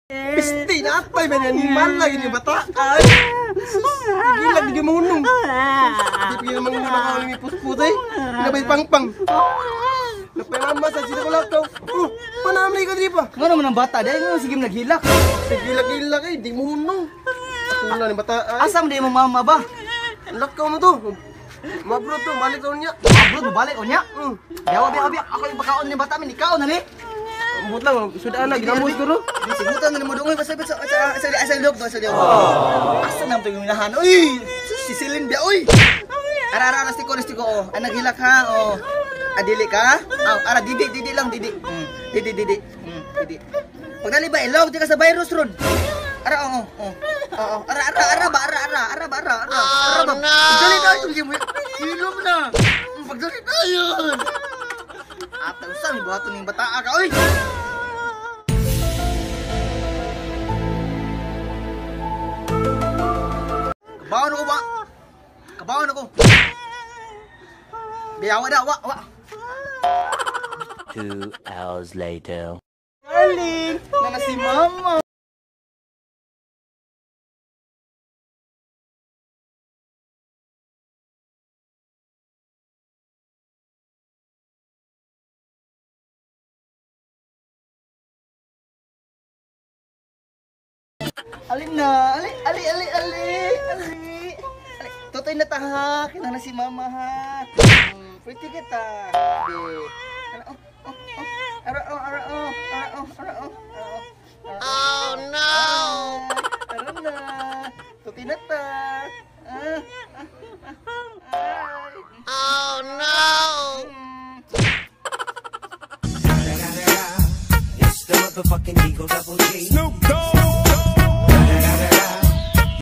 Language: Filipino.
Pisti na atay ba niya? Animal lagi ni bata. Ay! Gila, di mo hunong. Di pa naman hunong ako ni pusputay. Nabay pangpang. Napayama sa sila ko lakaw. Panamay ka di pa. Nga naman ang bata, dahil nga sige naghilak. Gila-gila kay, di mo hunong. Wala ni bata. Asam di mo mama ba? Lakaw mo to. Mabrod to, balik daw niya. Abro, balik o niya. Yawa, biya, ako yung bakaon ni bata, min ikaw na ni. Ambot lang, sudah anak, ginamos ko no. Simutan na mo dungoy, basta sa loob to, sa loob. Asa na ito yung minahan? Uy! Sisilin biya, uy! Ara, nastiko, oh. Naghilak ha, oh. Adili ka? Ara, didi lang, didi. Didi. Pagdali ba, ilog, di ka sa virus, Rod. Ara, oh. Ara ba? Oh no! Pagdali na, hilom na. Pagdali na yun. Atang saan, buhato ng bataa ka, uy! Kabawan ako ba? Kabawan ako. Biyawa na, wa. 2 hours later. Darling, na si mama. Alin na, ali. Totoy na ta ha, kinang na si mama ha. Pretty kita. Ara. Oh no! Ara na. Totoy na ta.